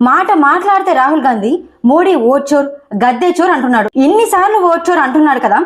మాట మాట్లాడితే రాహుల్ గాంధీ మోడీ ఓట్చోర్ గద్దెచోర్ అంటున్నాడు. ఇన్నిసార్లు ఓట్చోర్ అంటున్నాడు కదా,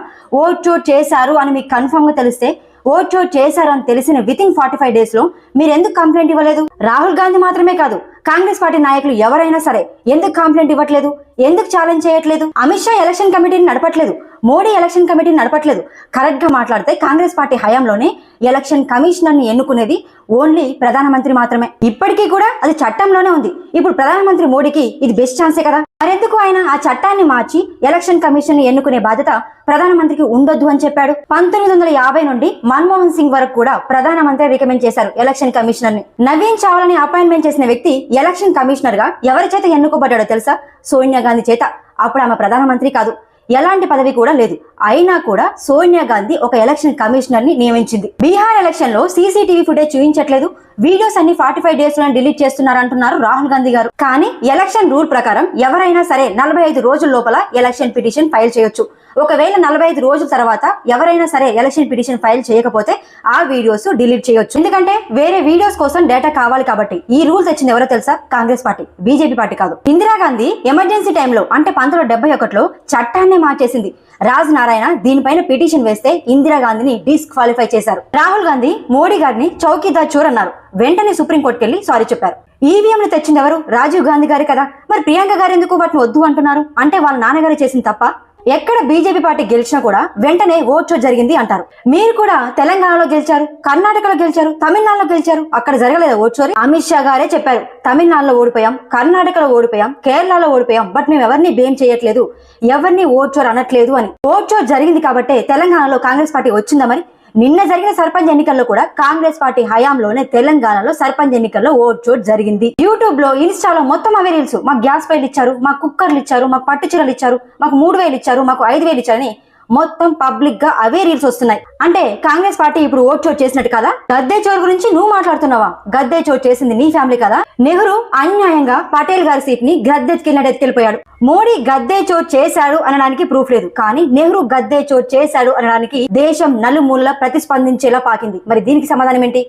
ఓట్చోర్ చేశారు అని మీకు కన్ఫర్మ్ గా తెలిస్తే, ఓట్చోర్ చేశారు అని తెలిసిన వితిన్ 45 days లో మీరు ఎందుకు కంప్లైంట్ ఇవ్వలేదు? రాహుల్ గాంధీ మాత్రమే కాదు, కాంగ్రెస్ పార్టీ నాయకులు ఎవరైనా సరే ఎందుకు కంప్లైంట్ ఇవ్వట్లేదు? ఎందుకు ఛాలెంజ్ చేయట్లేదు? అమిత్ షా ఎలక్షన్ కమిటీని నడపట్లేదు, మోడీ ఎలక్షన్ కమిటీని నడపట్లేదు. కరెక్ట్ గా మాట్లాడితే కాంగ్రెస్ పార్టీ హయాంలోనే ఎలక్షన్ కమిషనర్ ని ఎన్నుకునేది ఓన్లీ ప్రధానమంత్రి మాత్రమే. ఇప్పటికీ కూడా అది చట్టంలోనే ఉంది. ఇప్పుడు ప్రధానమంత్రి మోడీకి ఇది బెస్ట్ ఛాన్సే కదా. మరెందుకు ఆయన ఆ చట్టాన్ని మార్చి ఎలక్షన్ కమిషన్ ని ఎన్నుకునే బాధ్యత ప్రధానమంత్రికి ఉండొద్దు అని చెప్పాడు? 1950 నుండి మన్మోహన్ సింగ్ వరకు కూడా ప్రధానమంత్రి రికమెండ్ చేశారు ఎలక్షన్ కమిషనర్ ని. నవీన్ చావ్లాని అపాయింట్మెంట్ చేసిన వ్యక్తి ఎలక్షన్ కమిషనర్ గా ఎవరి చేత ఎన్నుకోబడ్డాడో తెలుసా? సోనియా గాంధీ చేత. అప్పుడు ఆమె ప్రధానమంత్రి కాదు, ఎలాంటి పదవి కూడా లేదు. అయినా కూడా సోనియా గాంధీ ఒక ఎలక్షన్ కమిషనర్ ని నియమించింది. బీహార్ ఎలక్షన్ లో సీసీటీవీ ఫుటేజ్ చూపించట్లేదు, వీడియోస్ అన్ని 45 days లో డిలీట్ చేస్తున్నారు అంటున్నారు రాహుల్ గాంధీ గారు. కానీ ఎలక్షన్ రూల్ ప్రకారం ఎవరైనా సరే 45 రోజుల లోపల ఎలక్షన్ పిటిషన్ ఫైల్ చేయొచ్చు. ఒకవేళ 45 రోజుల తర్వాత ఎవరైనా సరే ఎలక్షన్ పిటిషన్ ఫైల్ చేయకపోతే ఆ వీడియోస్ డిలీట్ చేయొచ్చు. ఎందుకంటే వేరే వీడియోస్ కోసం డేటా కావాలి కాబట్టి. ఈ రూల్ తెచ్చింది ఎవరో తెలుసా? కాంగ్రెస్ పార్టీ, బీజేపీ పార్టీ కాదు. ఇందిరాగాంధీ ఎమర్జెన్సీ టైంలో అంటే 1971లో చట్టాన్ని మార్చేసింది. రాజ్ నారాయణ దీనిపైన పిటిషన్ వేస్తే ఇందిరాగాంధీని డిస్క్వాలిఫై చేశారు. రాహుల్ గాంధీ మోడీ గారిని చౌకీదార్ చోర్ అన్నారు. వెంటనే సుప్రీంకోర్టుకి వెళ్లి సారీ చెప్పారు. ఈవీఎంలు తెచ్చింది ఎవరు? రాజీవ్ గాంధీ గారు కదా. మరి ప్రియాంక గారు ఎందుకు వాటిని వద్దు అంటున్నారు? అంటే వాళ్ళ నాన్నగారు చేసింది తప్ప? ఎక్కడ బీజేపీ పార్టీ గెలిచినా కూడా వెంటనే ఓట్చోర్ జరిగింది అంటారు. మీరు కూడా తెలంగాణలో గెలిచారు, కర్ణాటకలో గెలిచారు, తమిళనాడులో గెలిచారు, అక్కడ జరగలేదు ఓట్చోర్? అమిత్ షా గారే చెప్పారు, తమిళనాడులో ఓడిపోయాం, కర్ణాటకలో ఓడిపోయాం, కేరళలో ఓడిపోయాం, బట్ మేము ఎవరిని బ్లేమ్ చేయట్లేదు, ఎవరిని ఓట్చోర్ అనట్లేదు అని. ఓట్చోర్ జరిగింది కాబట్టే తెలంగాణలో కాంగ్రెస్ పార్టీ వచ్చిందా? మరి నిన్న జరిగిన సర్పంచ్ ఎన్నికల్లో కూడా కాంగ్రెస్ పార్టీ హయాంలోనే తెలంగాణలో సర్పంచ్ ఎన్నికల్లో ఓట్చోర్ జరిగింది. యూట్యూబ్ లో, ఇన్స్టాలో మొత్తం అవే రీల్స్. మాకు గ్యాస్ పైలు ఇచ్చారు, మాకు కుక్కర్లు ఇచ్చారు, మాకు పట్టు చీరలు ఇచ్చారు, మాకు 3000 ఇచ్చారు, మాకు 5000 ఇచ్చారని మొత్తం పబ్లిక్ గా అవే రీల్స్ వస్తున్నాయి. అంటే కాంగ్రెస్ పార్టీ ఇప్పుడు ఓట్చోర్ చేసినట్టు కదా. గద్దెచోర్ గురించి నువ్వు మాట్లాడుతున్నావా? గద్దెచోర్ చేసింది నీ ఫ్యామిలీ కదా. నెహ్రూ అన్యాయంగా పటేల్ గారి సీట్ ని ఎత్తుకెళ్ళిపోయాడు. మోడీ గద్దెచోర్ చేశాడు అనడానికి ప్రూఫ్ లేదు, కానీ నెహ్రూ గద్దెచోర్ చేశాడు అనడానికి దేశం నలుమూలలా ప్రతిస్పందించేలా పాకింది. మరి దీనికి సమాధానం ఏంటి?